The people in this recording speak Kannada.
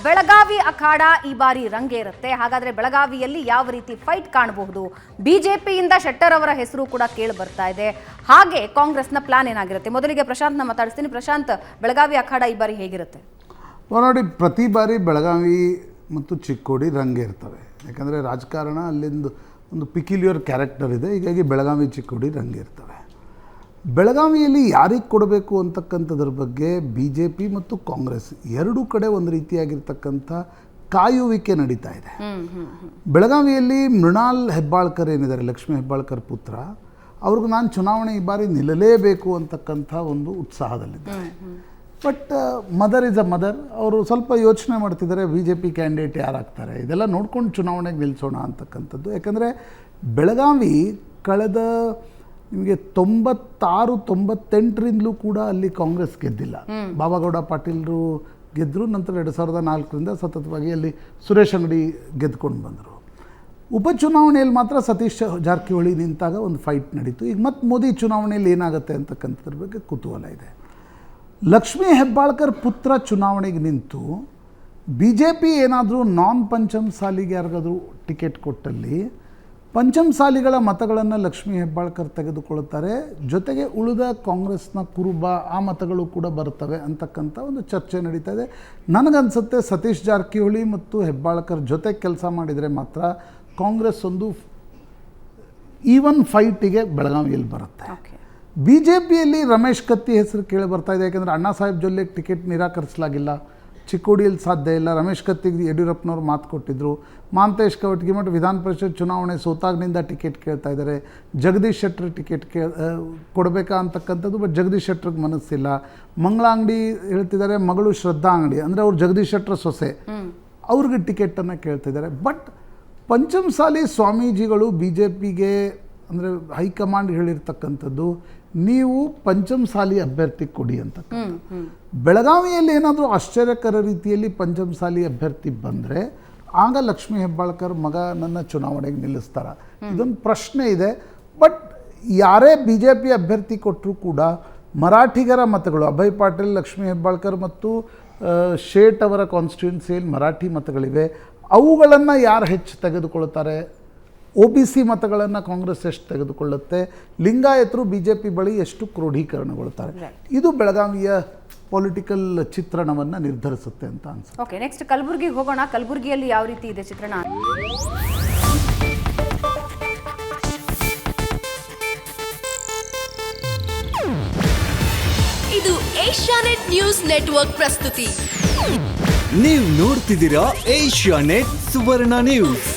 ಬೆಳಗಾವಿ ಅಖಾಡ ಈ ಬಾರಿ ರಂಗೇರುತ್ತೆ. ಹಾಗಾದ್ರೆ ಬೆಳಗಾವಿಯಲ್ಲಿ ಯಾವ ರೀತಿ ಫೈಟ್ ಕಾಣಬಹುದು? ಬಿಜೆಪಿಯಿಂದ ಶೆಟ್ಟರ್ ಅವರ ಹೆಸರು ಕೂಡ ಕೇಳಿ ಬರ್ತಾ ಇದೆ. ಹಾಗೆ ಕಾಂಗ್ರೆಸ್ನ ಪ್ಲಾನ್ ಏನಾಗಿರುತ್ತೆ? ಮೊದಲಿಗೆ ಪ್ರಶಾಂತ್ನ ಮಾತಾಡಿಸ್ತೀನಿ. ಪ್ರಶಾಂತ್, ಬೆಳಗಾವಿ ಅಖಾಡ ಈ ಬಾರಿ ಹೇಗಿರುತ್ತೆ? ನೋಡಿ, ಪ್ರತಿ ಬಾರಿ ಬೆಳಗಾವಿ ಮತ್ತು ಚಿಕ್ಕೋಡಿ ರಂಗೇರ್ತವೆ. ಯಾಕಂದರೆ ರಾಜಕಾರಣ ಅಲ್ಲಿಂದ ಒಂದು ಪಿಕ್ಯುಲಿಯರ್ ಕ್ಯಾರೆಕ್ಟರ್ ಇದೆ. ಹೀಗಾಗಿ ಬೆಳಗಾವಿ ಚಿಕ್ಕೋಡಿ ರಂಗೇರ್ತವೆ. ಬೆಳಗಾವಿಯಲ್ಲಿ ಯಾರಿಗೆ ಕೊಡಬೇಕು ಅಂತಕ್ಕಂಥದ್ರ ಬಗ್ಗೆ ಬಿ ಜೆ ಪಿ ಮತ್ತು ಕಾಂಗ್ರೆಸ್ ಎರಡೂ ಕಡೆ ಒಂದು ರೀತಿಯಾಗಿರ್ತಕ್ಕಂಥ ಕಾಯುವಿಕೆ ನಡೀತಾ ಇದೆ. ಬೆಳಗಾವಿಯಲ್ಲಿ ಮೃಣಾಲ್ ಹೆಬ್ಬಾಳ್ಕರ್ ಏನಿದ್ದಾರೆ, ಲಕ್ಷ್ಮೀ ಹೆಬ್ಬಾಳ್ಕರ್ ಪುತ್ರ, ಅವ್ರಿಗೆ ನಾನು ಚುನಾವಣೆ ಈ ಬಾರಿ ನಿಲ್ಲಲೇಬೇಕು ಅಂತಕ್ಕಂಥ ಒಂದು ಉತ್ಸಾಹದಲ್ಲಿದ್ದಾರೆ. But mother is a mother. ಅವರು ಸ್ವಲ್ಪ ಯೋಚನೆ ಮಾಡ್ತಿದ್ದಾರೆ, ಬಿ ಜೆ ಪಿ ಕ್ಯಾಂಡಿಡೇಟ್ ಯಾರಾಗ್ತಾರೆ, ಇದೆಲ್ಲ ನೋಡ್ಕೊಂಡು ಚುನಾವಣೆಗೆ ನಿಲ್ಲಿಸೋಣ ಅಂತಕ್ಕಂಥದ್ದು. ಯಾಕಂದರೆ ಬೆಳಗಾವಿ ಕಳೆದ ನಿಮಗೆ 96-98ರಿಂದಲೂ ಕೂಡ ಅಲ್ಲಿ ಕಾಂಗ್ರೆಸ್ ಗೆದ್ದಿಲ್ಲ. ಬಾಬಾಗೌಡ ಪಾಟೀಲರು ಗೆದ್ದರು. ನಂತರ 2004ರಿಂದ ಸತತವಾಗಿ ಅಲ್ಲಿ ಸುರೇಶ್ ಅಂಗಡಿ ಗೆದ್ಕೊಂಡು ಬಂದರು. ಉಪಚುನಾವಣೆಯಲ್ಲಿ ಮಾತ್ರ ಸತೀಶ್ ಜಾರಕಿಹೊಳಿ ನಿಂತಾಗ ಒಂದು ಫೈಟ್ ನಡೀತು. ಈಗ ಮತ್ತೆ ಮೋದಿ ಚುನಾವಣೆಯಲ್ಲಿ ಏನಾಗುತ್ತೆ ಅಂತಕ್ಕಂಥದ್ರ ಬಗ್ಗೆ ಕುತೂಹಲ ಇದೆ. ಲಕ್ಷ್ಮೀ ಹೆಬ್ಬಾಳ್ಕರ್ ಪುತ್ರ ಚುನಾವಣೆಗೆ ನಿಂತು ಬಿ ಜೆ ಪಿ ಏನಾದರೂ ನಾನ್ ಪಂಚಮಸಾಲಿಗೆ ಯಾರಿಗಾದರೂ ಟಿಕೆಟ್ ಕೊಟ್ಟಲ್ಲಿ ಪಂಚಮಸಾಲಿಗಳ ಮತಗಳನ್ನು ಲಕ್ಷ್ಮೀ ಹೆಬ್ಬಾಳ್ಕರ್ ತೆಗೆದುಕೊಳ್ಳುತ್ತಾರೆ. ಜೊತೆಗೆ ಉಳಿದ ಕಾಂಗ್ರೆಸ್ನ ಕುರುಬ ಆ ಮತಗಳು ಕೂಡ ಬರ್ತವೆ ಅಂತಕ್ಕಂಥ ಒಂದು ಚರ್ಚೆ ನಡೀತಾ ಇದೆ. ನನಗನ್ಸುತ್ತೆ ಸತೀಶ್ ಜಾರಕಿಹೊಳಿ ಮತ್ತು ಹೆಬ್ಬಾಳ್ಕರ್ ಜೊತೆ ಕೆಲಸ ಮಾಡಿದರೆ ಮಾತ್ರ ಕಾಂಗ್ರೆಸ್ ಒಂದು ಈವನ್ ಫೈಟಿಗೆ ಬೆಳಗಾವಿಯಲ್ಲಿ ಬರುತ್ತೆ. ಬಿ ಜೆ ಪಿಯಲ್ಲಿ ರಮೇಶ್ ಕತ್ತಿ ಹೆಸರು ಕೇಳಿ ಬರ್ತಾ ಇದೆ. ಯಾಕೆಂದರೆ ಅಣ್ಣಾ ಸಾಹೇಬ್ ಜೊಲ್ಲೆಗೆ ಟಿಕೆಟ್ ನಿರಾಕರಿಸಲಾಗಿಲ್ಲ, ಚಿಕ್ಕೋಡಿಯಲ್ಲಿ ಸಾಧ್ಯ ಇಲ್ಲ. ರಮೇಶ್ ಕತ್ತಿಗೆ ಯಡಿಯೂರಪ್ಪನವ್ರು ಮಾತು ಕೊಟ್ಟಿದ್ದರು. ಮಹಾಂತೇಶ್ ಕವಟಗಿಮಠ ವಿಧಾನ ಪರಿಷತ್ ಚುನಾವಣೆ ಸೋತಾಗಿನಿಂದ ಟಿಕೆಟ್ ಕೇಳ್ತಾ ಇದ್ದಾರೆ. ಜಗದೀಶ್ ಶೆಟ್ಟರ್ ಟಿಕೆಟ್ ಕೊಡಬೇಕಾ ಅಂತಕ್ಕಂಥದ್ದು. ಬಟ್ ಜಗದೀಶ್ ಶೆಟ್ಟರ್ಗೆ ಮನಸ್ಸಿಲ್ಲ. ಮಂಗಳಾಂಗಡಿ ಹೇಳ್ತಿದ್ದಾರೆ, ಮಗಳು ಶ್ರದ್ಧಾ ಅಂಗಡಿ ಅಂದರೆ ಅವ್ರು ಜಗದೀಶ್ ಶೆಟ್ಟರ್ ಸೊಸೆ, ಅವ್ರಿಗೆ ಟಿಕೆಟನ್ನು ಕೇಳ್ತಿದ್ದಾರೆ. ಬಟ್ ಪಂಚಮಸಾಲಿ ಸ್ವಾಮೀಜಿಗಳು ಬಿ ಜೆ ಪಿಗೆ ಅಂದರೆ ಹೈಕಮಾಂಡ್ ಹೇಳಿರ್ತಕ್ಕಂಥದ್ದು, ನೀವು ಪಂಚಮಸಾಲಿ ಅಭ್ಯರ್ಥಿ ಕೊಡಿ ಅಂತ. ಬೆಳಗಾವಿಯಲ್ಲಿ ಏನಾದರೂ ಆಶ್ಚರ್ಯಕರ ರೀತಿಯಲ್ಲಿ ಪಂಚಮಸಾಲಿ ಅಭ್ಯರ್ಥಿ ಬಂದರೆ ಆಗ ಲಕ್ಷ್ಮೀ ಹೆಬ್ಬಾಳ್ಕರ್ ಮಗನನ್ನು ಚುನಾವಣೆಗೆ ನಿಲ್ಲಿಸ್ತಾರೆ. ಇದೊಂದು ಪ್ರಶ್ನೆ ಇದೆ. ಬಟ್ ಯಾರೇ ಬಿ ಜೆ ಪಿ ಅಭ್ಯರ್ಥಿ ಕೊಟ್ಟರೂ ಕೂಡ ಮರಾಠಿಗರ ಮತಗಳು, ಅಭಯ್ ಪಾಟೀಲ್, ಲಕ್ಷ್ಮೀ ಹೆಬ್ಬಾಳ್ಕರ್ ಮತ್ತು ಶೇಟ್ ಅವರ ಕಾನ್ಸ್ಟಿಟ್ಯೂನ್ಸಿಯಲ್ಲಿ ಮರಾಠಿ ಮತಗಳಿವೆ. ಅವುಗಳನ್ನು ಯಾರು ಹೆಚ್ಚು ತೆಗೆದುಕೊಳ್ತಾರೆ? ಒ ಬಿ ಸಿ ಮತಗಳನ್ನು ಕಾಂಗ್ರೆಸ್ ಎಷ್ಟು ತೆಗೆದುಕೊಳ್ಳುತ್ತೆ? ಲಿಂಗಾಯತರು ಬಿ ಜೆ ಪಿ ಬಳಿ ಎಷ್ಟು ಕ್ರೋಢೀಕರಣಗೊಳ್ತಾರೆ? ಇದು ಬೆಳಗಾವಿಯ ಪೊಲಿಟಿಕಲ್ ಚಿತ್ರಣವನ್ನು ನಿರ್ಧರಿಸುತ್ತೆ ಅಂತ ಅನ್ಸುತ್ತೆ. ಓಕೆ, ನೆಕ್ಸ್ಟ್ ಕಲಬುರಗಿಗೆ ಹೋಗೋಣ. ಕಲಬುರಗಿಯಲ್ಲಿ ಯಾವ ರೀತಿ ಇದೆ ಚಿತ್ರಣ? ಇದು ಏಷ್ಯಾನೆಟ್ ನ್ಯೂಸ್ ನೆಟ್ವರ್ಕ್ ಪ್ರಸ್ತುತಿ. ನೀವು ನೋಡ್ತಿದ್ದೀರಾ ಏಷ್ಯಾನೆಟ್ ಸುವರ್ಣ ನ್ಯೂಸ್.